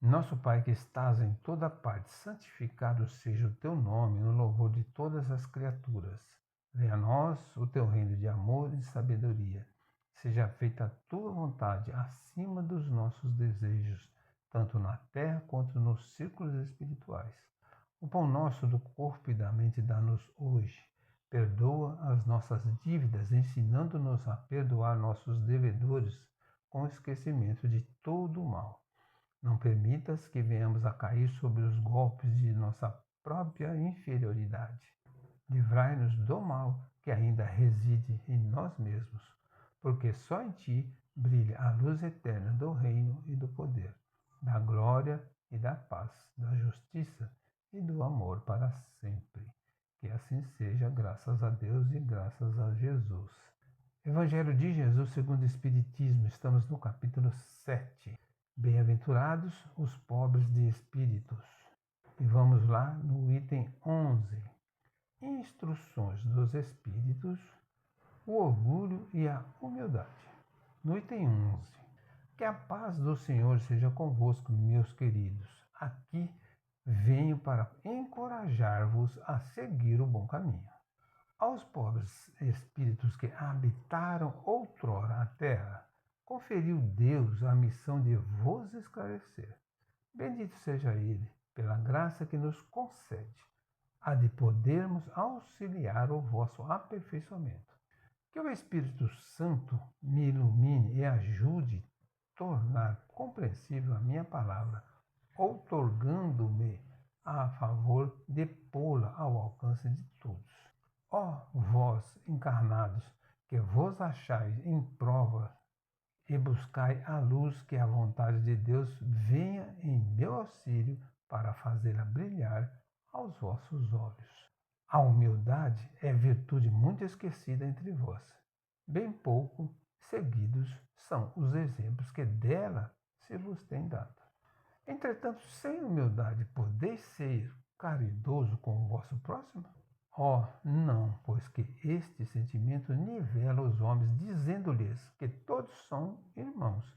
Nosso Pai que estás em toda parte, santificado seja o teu nome no louvor de todas as criaturas. Venha a nós o teu reino de amor e de sabedoria. Seja feita a tua vontade acima dos nossos desejos, tanto na terra quanto nos círculos espirituais. O pão nosso do corpo e da mente dá-nos hoje. Perdoa as nossas dívidas, ensinando-nos a perdoar nossos devedores, com esquecimento de todo o mal. Não permitas que venhamos a cair sobre os golpes de nossa própria inferioridade. Livrai-nos do mal que ainda reside em nós mesmos, porque só em ti brilha a luz eterna do reino e do poder, da glória e da paz, da justiça e do amor para sempre. Que assim seja, graças a Deus e graças a Jesus. Evangelho de Jesus segundo o Espiritismo, estamos no capítulo 7. Bem-aventurados os pobres de espíritos. E vamos lá no item 11. Instruções dos espíritos, o orgulho e a humildade. No item 11. Que a paz do Senhor seja convosco, meus queridos. Aqui venho para encorajar-vos a seguir o bom caminho. Aos pobres espíritos que habitaram outrora a terra, conferiu Deus a missão de vos esclarecer. Bendito seja Ele, pela graça que nos concede, a de podermos auxiliar o vosso aperfeiçoamento. Que o Espírito Santo me ilumine e ajude a tornar compreensível a minha palavra, outorgando-me a favor de pô-la ao alcance de todos. Ó vós, encarnados, que vos achais em prova e buscai a luz que a vontade de Deus venha em meu auxílio para fazê-la brilhar aos vossos olhos. A humildade é virtude muito esquecida entre vós. Bem pouco seguidos são os exemplos que dela se vos tem dado. Entretanto, sem humildade podeis ser caridoso com o vosso próximo? Oh, não, pois que este sentimento nivela os homens, dizendo-lhes que todos são irmãos,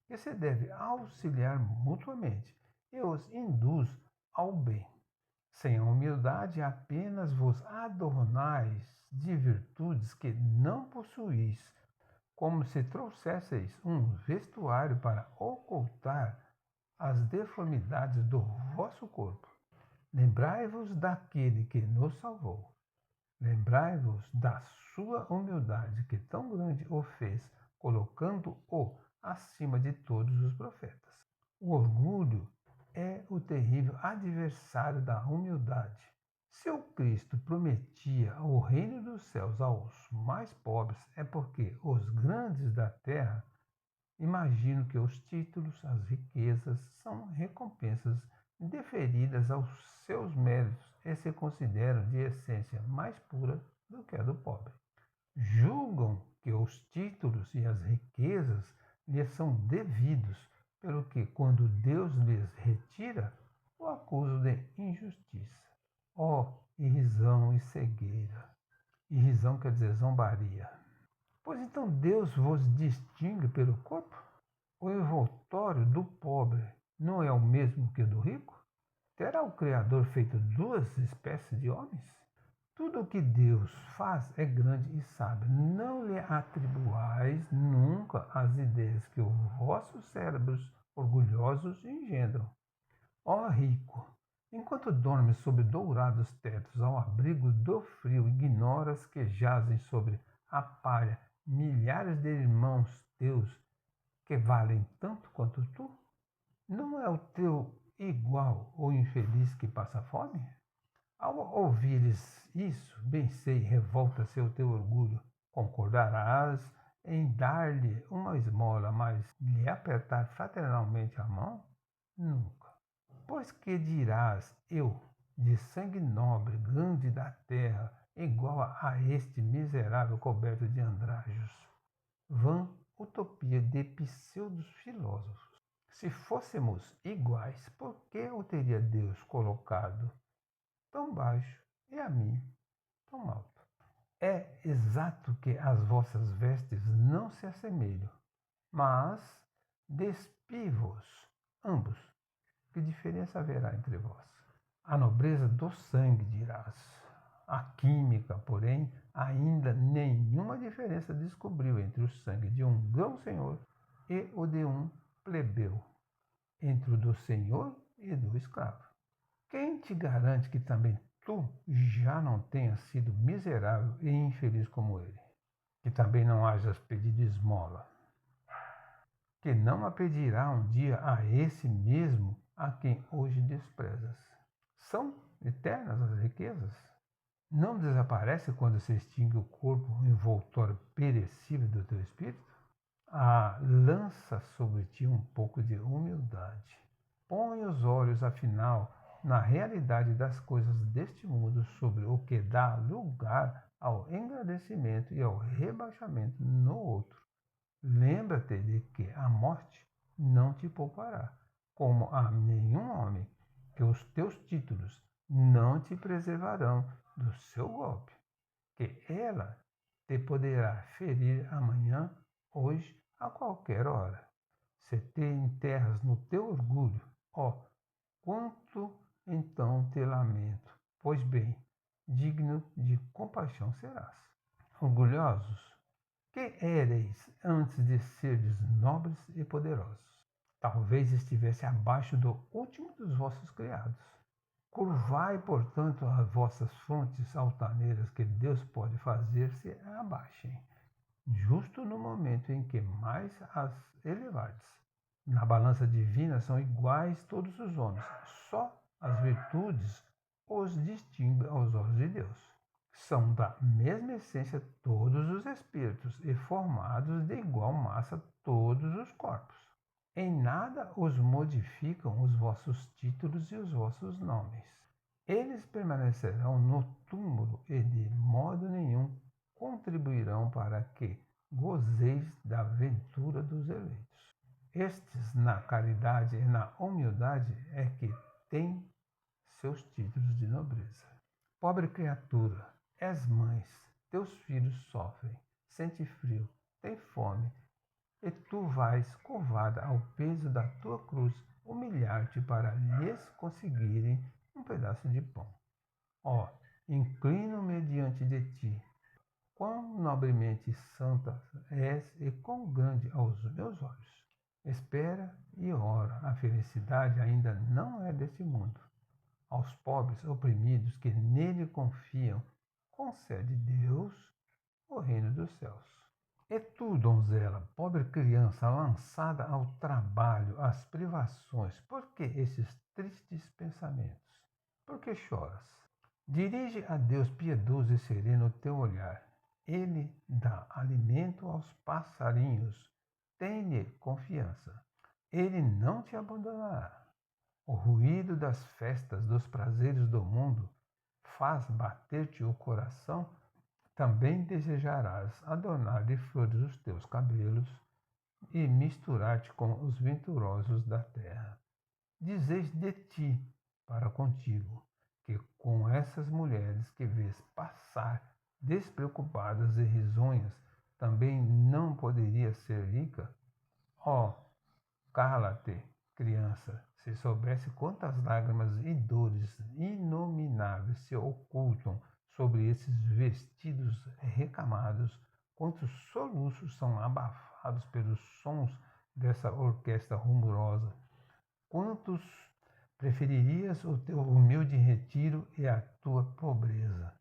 que se deve auxiliar mutuamente e os induz ao bem. Sem a humildade, apenas vos adornais de virtudes que não possuís, como se trouxesseis um vestuário para ocultar as deformidades do vosso corpo. Lembrai-vos daquele que nos salvou. Lembrai-vos da sua humildade, que tão grande o fez, colocando-o acima de todos os profetas. O orgulho é o terrível adversário da humildade. Se o Cristo prometia o reino dos céus aos mais pobres, é porque os grandes da terra imaginam que os títulos, as riquezas, são recompensas deferidas aos seus méritos e se consideram de essência mais pura do que a do pobre. Julgam que os títulos e as riquezas lhes são devidos, pelo que, quando Deus lhes retira, o acusam de injustiça. Ó, irrisão e cegueira! Irrisão quer dizer zombaria. Pois então Deus vos distingue pelo corpo? O envoltório do pobre não é o mesmo que o do rico? Terá o Criador feito duas espécies de homens? Tudo o que Deus faz é grande e sábio. Não lhe atribuais nunca as ideias que os vossos cérebros orgulhosos engendram. Ó rico, enquanto dormes sob dourados tetos ao abrigo do frio, ignoras que jazem sobre a palha milhares de irmãos teus que valem tanto quanto tu? Não é o teu igual o infeliz que passa fome? Ao ouvires isso, bem sei, revolta-se o teu orgulho. Concordarás em dar-lhe uma esmola, mas lhe apertar fraternalmente a mão? Nunca. Pois que dirás, eu, de sangue nobre, grande da terra, igual a este miserável coberto de andrajos? Vã utopia de pseudos filósofos. Se fôssemos iguais, por que o teria Deus colocado tão baixo e a mim tão alto? É exato que as vossas vestes não se assemelham, mas despi-vos ambos. que diferença haverá entre vós? A nobreza do sangue, dirás. A química, porém, ainda nenhuma diferença descobriu entre o sangue de um grão-senhor e o de um plebeu, entre o do senhor e do escravo. Quem te garante que também tu já não tenhas sido miserável e infeliz como ele? Que também não hajas pedido esmola, que não a pedirá um dia a esse mesmo a quem hoje desprezas. São eternas as riquezas? Não desaparece quando se extingue o corpo envoltório perecível do teu espírito? Lança sobre ti um pouco de humildade. Põe os olhos, afinal, na realidade das coisas deste mundo, sobre o que dá lugar ao engrandecimento e ao rebaixamento no outro. Lembra-te de que a morte não te poupará, como a nenhum homem, que os teus títulos não te preservarão do seu golpe, que ela te poderá ferir amanhã, hoje, a qualquer hora. Se te enterras no teu orgulho, ó, quanto então te lamento, pois bem, digno de compaixão serás. Orgulhosos, que éreis antes de serdes nobres e poderosos? Talvez estivesse abaixo do último dos vossos criados. Curvai, portanto, as vossas frontes altaneiras, que Deus pode fazer-se abaixem, justo no momento em que mais as elevardes. Na balança divina são iguais todos os homens, só as virtudes os distinguem aos olhos de Deus. São da mesma essência todos os espíritos e formados de igual massa todos os corpos. Em nada os modificam os vossos títulos e os vossos nomes. Eles permanecerão no túmulo e de modo nenhum contribuirão para que gozeis da ventura dos eleitos. Estes, na caridade e na humildade, é que têm seus títulos de nobreza. Pobre criatura, és mãe, teus filhos sofrem, sente frio, têm fome, e tu vais, curvada ao peso da tua cruz, humilhar-te para lhes conseguirem um pedaço de pão. Ó, inclino-me diante de ti. Quão nobremente santa és e quão grande aos meus olhos. Espera e ora, a felicidade ainda não é deste mundo. Aos pobres oprimidos que nele confiam, concede Deus o reino dos céus. E tu, donzela, pobre criança lançada ao trabalho, às privações, por que esses tristes pensamentos? Por que choras? Dirige a Deus piedoso e sereno o teu olhar. Ele dá alimento aos passarinhos. Tem-lhe confiança. Ele não te abandonará. O ruído das festas, dos prazeres do mundo, faz bater-te o coração. Também desejarás adornar de flores os teus cabelos e misturar-te com os venturosos da terra. Dizeis de ti para contigo, que com essas mulheres que vês passar despreocupadas e risonhas, também não poderia ser rica? Ó, cala-te, criança, se soubesse quantas lágrimas e dores inomináveis se ocultam sobre esses vestidos recamados, quantos soluços são abafados pelos sons dessa orquestra rumorosa, quantos preferirias o teu humilde retiro e a tua pobreza.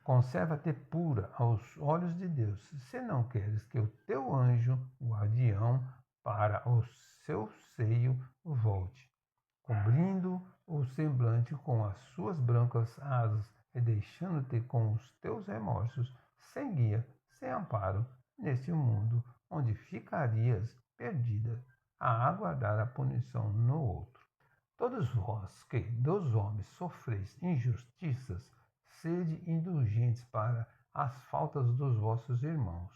Conserva-te pura aos olhos de Deus, se não queres que o teu anjo guardião para o seu seio volte, cobrindo o semblante com as suas brancas asas e deixando-te com os teus remorsos, sem guia, sem amparo, neste mundo onde ficarias perdida a aguardar a punição no outro. Todos vós que dos homens sofreis injustiças, sede indulgentes para as faltas dos vossos irmãos,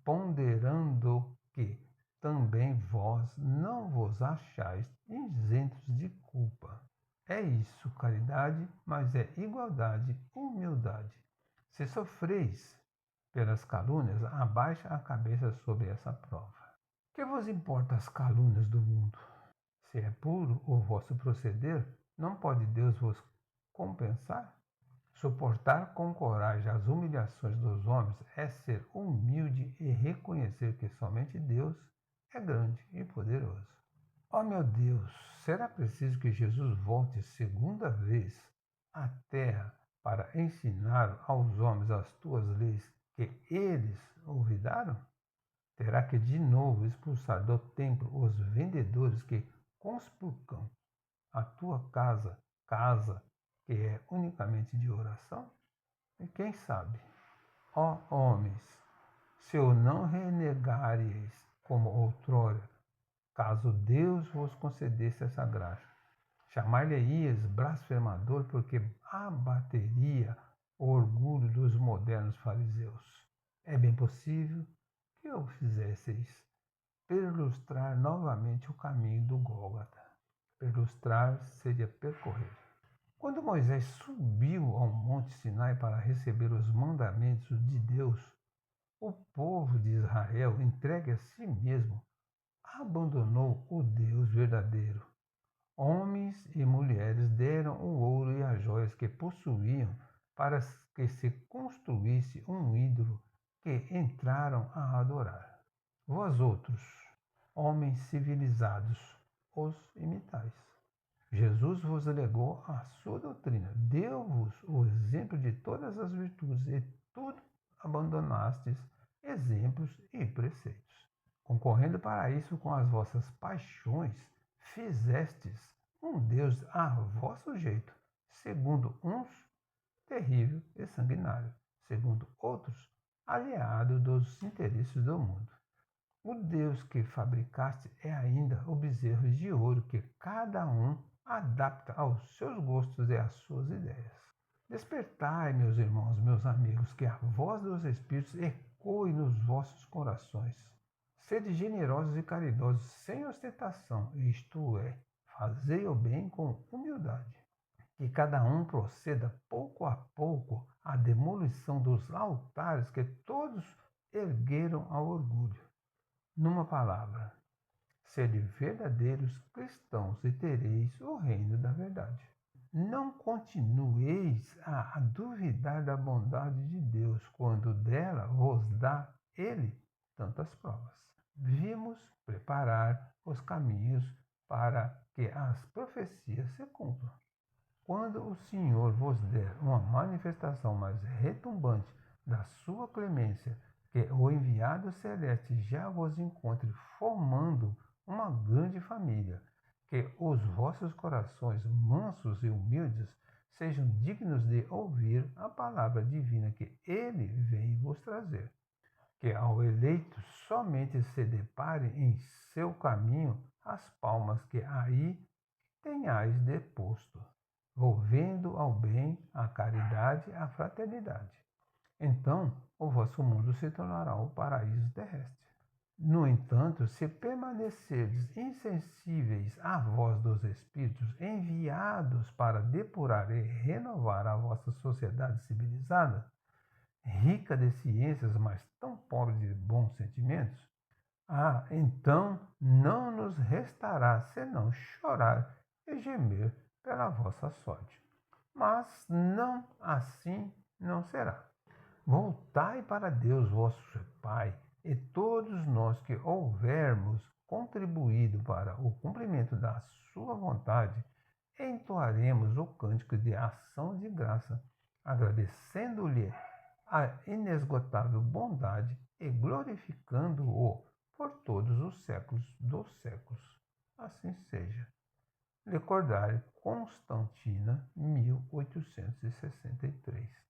ponderando que também vós não vos achais isentos de culpa. É isso, caridade, mas é igualdade, humildade. Se sofreis pelas calúnias, abaixa a cabeça sobre essa prova. Que vos importa as calúnias do mundo? Se é puro o vosso proceder, não pode Deus vos compensar? Suportar com coragem as humilhações dos homens é ser humilde e reconhecer que somente Deus é grande e poderoso. Ó meu Deus, será preciso que Jesus volte segunda vez à terra para ensinar aos homens as tuas leis que eles olvidaram? Terá que de novo expulsar do templo os vendedores que conspurcam a tua casa que é unicamente de oração? E quem sabe, ó homens, se o não renegareis como outrora, caso Deus vos concedesse essa graça, chamar-lhe-ias blasfemador porque abateria o orgulho dos modernos fariseus. É bem possível que o fizesseis perlustrar novamente o caminho do Gólgota. Perlustrar seria percorrer. Quando Moisés subiu ao Monte Sinai para receber os mandamentos de Deus, o povo de Israel, entregue a si mesmo, abandonou o Deus verdadeiro. Homens e mulheres deram o ouro e as joias que possuíam para que se construísse um ídolo que entraram a adorar. Vós outros, homens civilizados, os imitais. Jesus vos legou a sua doutrina, deu-vos o exemplo de todas as virtudes e tudo abandonastes exemplos e preceitos. Concorrendo para isso com as vossas paixões, fizestes um Deus a vosso jeito, segundo uns, terrível e sanguinário, segundo outros, aliado dos interesses do mundo. O Deus que fabricaste é ainda o bezerro de ouro que cada um adapta aos seus gostos e às suas ideias. Despertai, meus irmãos, meus amigos, que a voz dos Espíritos ecoe nos vossos corações. Sede generosos e caridosos, sem ostentação, isto é, fazei o bem com humildade. Que cada um proceda pouco a pouco à demolição dos altares que todos ergueram ao orgulho. Numa palavra, sede verdadeiros cristãos e tereis o reino da verdade. Não continueis a duvidar da bondade de Deus quando dela vos dá Ele tantas provas. Vimos preparar os caminhos para que as profecias se cumpram. Quando o Senhor vos der uma manifestação mais retumbante da sua clemência, que o enviado celeste já vos encontre formando uma grande família, que os vossos corações mansos e humildes sejam dignos de ouvir a palavra divina que ele vem vos trazer. Que ao eleito somente se depare em seu caminho as palmas que aí tenhais deposto, volvendo ao bem, à caridade, à fraternidade. Então, o vosso mundo se tornará o paraíso terrestre. No entanto, se permanecerdes insensíveis à voz dos Espíritos enviados para depurar e renovar a vossa sociedade civilizada, rica de ciências, mas tão pobre de bons sentimentos, então não nos restará senão chorar e gemer pela vossa sorte. Mas não assim não será. Voltai para Deus, vosso Pai, e todos nós que houvermos contribuído para o cumprimento da sua vontade, entoaremos o cântico de ação de graça, agradecendo-lhe a inesgotável bondade e glorificando-o por todos os séculos dos séculos. Assim seja. Recordar Constantina, 1863.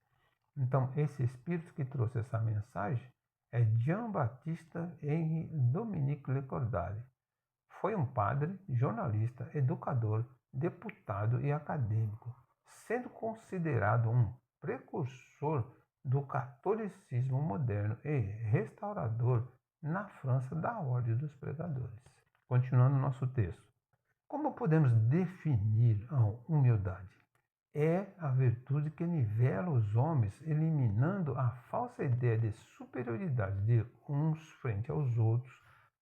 Então, esse espírito que trouxe essa mensagem é Jean-Baptiste Henri Dominique Lecordari. Foi um padre, jornalista, educador, deputado e acadêmico, sendo considerado um precursor do catolicismo moderno e restaurador na França da Ordem dos Pregadores. Continuando nosso texto. Como podemos definir a humildade? É a virtude que nivela os homens, eliminando a falsa ideia de superioridade de uns frente aos outros,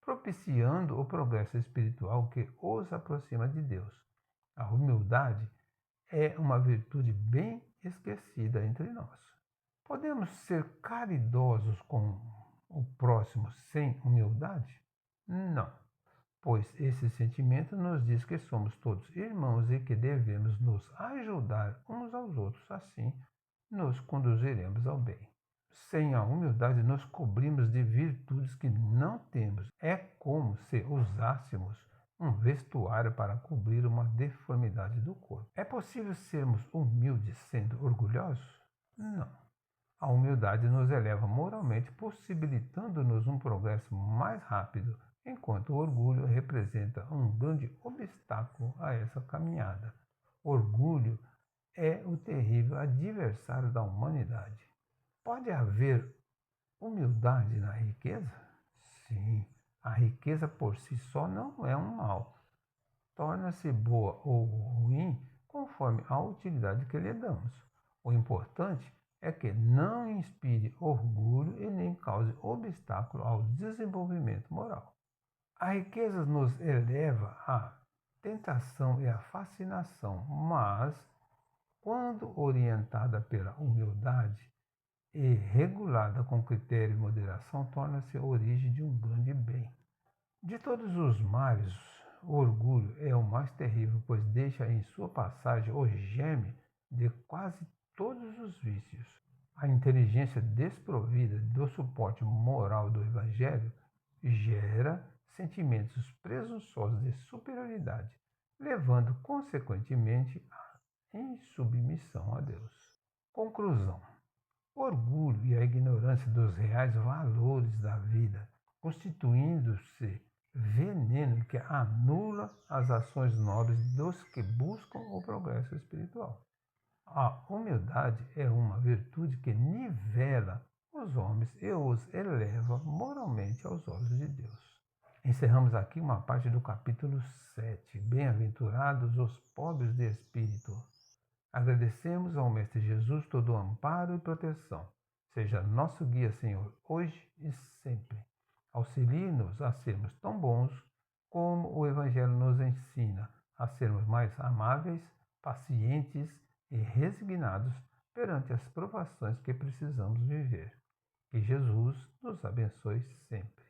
propiciando o progresso espiritual que os aproxima de Deus. A humildade é uma virtude bem esquecida entre nós. Podemos ser caridosos com o próximo sem humildade? Não, pois esse sentimento nos diz que somos todos irmãos e que devemos nos ajudar uns aos outros, assim nos conduziremos ao bem. Sem a humildade, nos cobrimos de virtudes que não temos. É como se usássemos um vestuário para cobrir uma deformidade do corpo. É possível sermos humildes sendo orgulhosos? Não. A humildade nos eleva moralmente, possibilitando-nos um progresso mais rápido, enquanto o orgulho representa um grande obstáculo a essa caminhada. Orgulho é o terrível adversário da humanidade. Pode haver humildade na riqueza? Sim, a riqueza por si só não é um mal. Torna-se boa ou ruim conforme a utilidade que lhe damos. O importante é que não inspire orgulho e nem cause obstáculo ao desenvolvimento moral. A riqueza nos eleva à tentação e à fascinação, mas, quando orientada pela humildade e regulada com critério e moderação, torna-se a origem de um grande bem. De todos os males, o orgulho é o mais terrível, pois deixa em sua passagem o germe de quase todos os vícios. A inteligência desprovida do suporte moral do Evangelho gera sentimentos presunçosos de superioridade, levando consequentemente à insubmissão a Deus. Conclusão: o orgulho e a ignorância dos reais valores da vida, constituindo-se veneno que anula as ações nobres dos que buscam o progresso espiritual. A humildade é uma virtude que nivela os homens e os eleva moralmente aos olhos de Deus. Encerramos aqui uma parte do capítulo 7. Bem-aventurados os pobres de espírito. Agradecemos ao Mestre Jesus todo o amparo e proteção. Seja nosso guia, Senhor, hoje e sempre. Auxilie-nos a sermos tão bons como o Evangelho nos ensina, a sermos mais amáveis, pacientes e resignados perante as provações que precisamos viver. Que Jesus nos abençoe sempre.